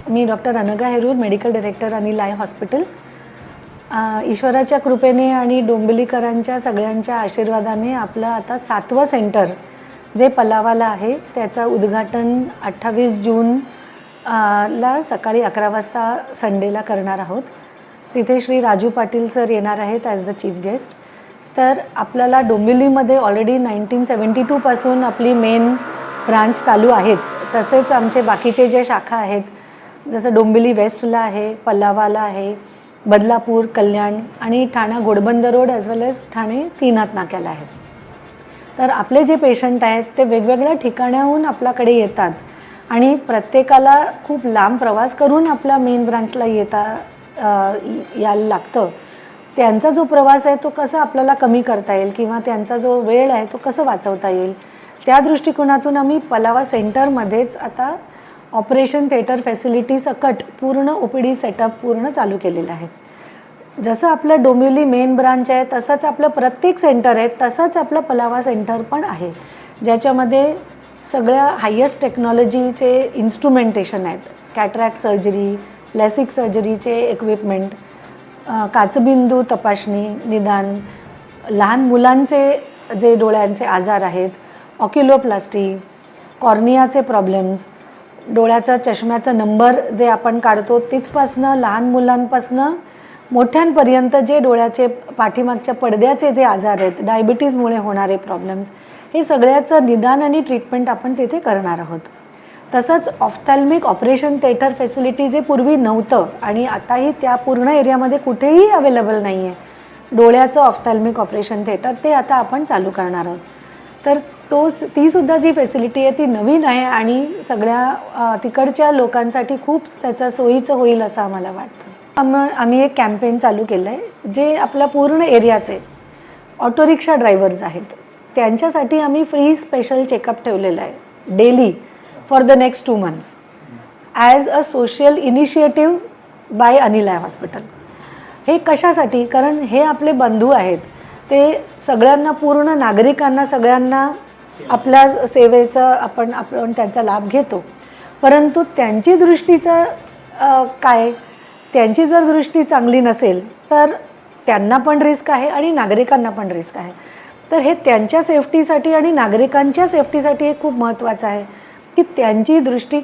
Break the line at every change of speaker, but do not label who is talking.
Me doctor Anagha Herur, medical director Anil I hospital. ईश्वराच्या कृपेने आणि डोंबिवलीकरांच्या सगळ्यांच्या आशीर्वादाने आपलं आता 7वं सेंटर जे पलावाला आहे त्याचं उद्घाटन 28 जून ला सकाळी 11 वाजता संडेला करणार आहोत. तिथे श्री राजू पाटील सर येणार आहेत ॲज द चीफ गेस्ट. तर आपल्याला डोंबिवलीमध्ये ऑलरेडी 1972 पासून आपली मेन ब्रांच चालू आहेच. तसेच आमचे बाकीचे जे शाखा आहेत जसं डोंबिवली वेस्टला आहे, पलावाला आहे, बदलापूर, कल्याण आणि ठाणा घोडबंद रोड ॲज वेल एज ठाणे तीनाथ नाक्याला आहे. तर आपले जे पेशंट आहेत ते वेगवेगळ्या ठिकाणाहून आपल्याकडे येतात आणि प्रत्येकाला खूप लांब प्रवास करून आपल्या मेन ब्रांचला यायला लागतं. त्यांचा जो प्रवास आहे तो कसा आपल्याला कमी करता येईल किंवा त्यांचा जो वेळ आहे तो कसं वाचवता येईल त्या दृष्टिकोनातून आम्ही पलावा सेंटरमध्येच आता ऑपरेशन थिएटर फॅसिलिटी सकट पूर्ण OPD सेटअप पूर्ण चालू केलेलं आहे. जसं आपलं डोंबिवली मेन ब्रांच आहे तसंच आपलं प्रत्येक सेंटर आहे तसंच आपलं पलावा सेंटर पण आहे, ज्याच्यामध्ये सगळ्या हायेस्ट टेक्नॉलॉजीचे इन्स्ट्रुमेंटेशन आहेत. कॅटरॅक्ट सर्जरी, लॅसिक सर्जरीचे इक्विपमेंट, काचबिंदू तपासणी निदान, लहान मुलांचे जे डोळ्यांचे आजार आहेत, ऑक्युलोप्लास्टी, कॉर्नियाचे प्रॉब्लेम्स, डोळ्याचा चष्म्याचा नंबर जे आपण काढतो तिथपासनं लहान मुलांपासनं मोठ्यांपर्यंत जे डोळ्याचे पाठीमागच्या पडद्याचे जे आजार आहेत, डायबिटीजमुळे होणारे प्रॉब्लेम्स, हे सगळ्याचं निदान आणि ट्रीटमेंट आपण तिथे करणार आहोत. तसंच ऑफ्थॅल्मिक ऑपरेशन थिएटर फॅसिलिटी जे पूर्वी नव्हतं आणि आताही त्या पूर्ण एरियामध्ये कुठेही अवेलेबल नाही आहे डोळ्याचं ऑफ्थॅल्मिक ऑपरेशन थिएटर, ते आता आपण चालू करणार आहोत. तर तीसुद्धा जी फॅसिलिटी आहे ती नवीन आहे आणि सगळ्या तिकडच्या लोकांसाठी खूप त्याचा सोयीचं होईल असं आम्हाला वाटतं. आम्ही एक कॅम्पेन चालू केलं आहे जे आपल्या पूर्ण एरियाचे ऑटो रिक्षा ड्रायव्हर्स आहेत त्यांच्यासाठी आम्ही फ्री स्पेशल चेकअप ठेवलेलं आहे daily for the next 2 months as a social initiative by Anil I Hospital. हे कशासाठी? कारण हे आपले बंधू आहेत, ते सगळ्यांना पूर्ण नागरिकांना सगळ्यांना आपल्या सेवेचं आपण त्यांचा लाभ घेतो. परंतु त्यांची दृष्टीचं काय, त्यांची जर दृष्टी चांगली नसेल तर त्यांना पण रिस्क आहे आणि नागरिकांना पण रिस्क आहे. तर हे त्यांच्या सेफ्टीसाठी आणि नागरिकांच्या सेफ्टीसाठी हे खूप महत्त्वाचं आहे की त्यांची दृष्टी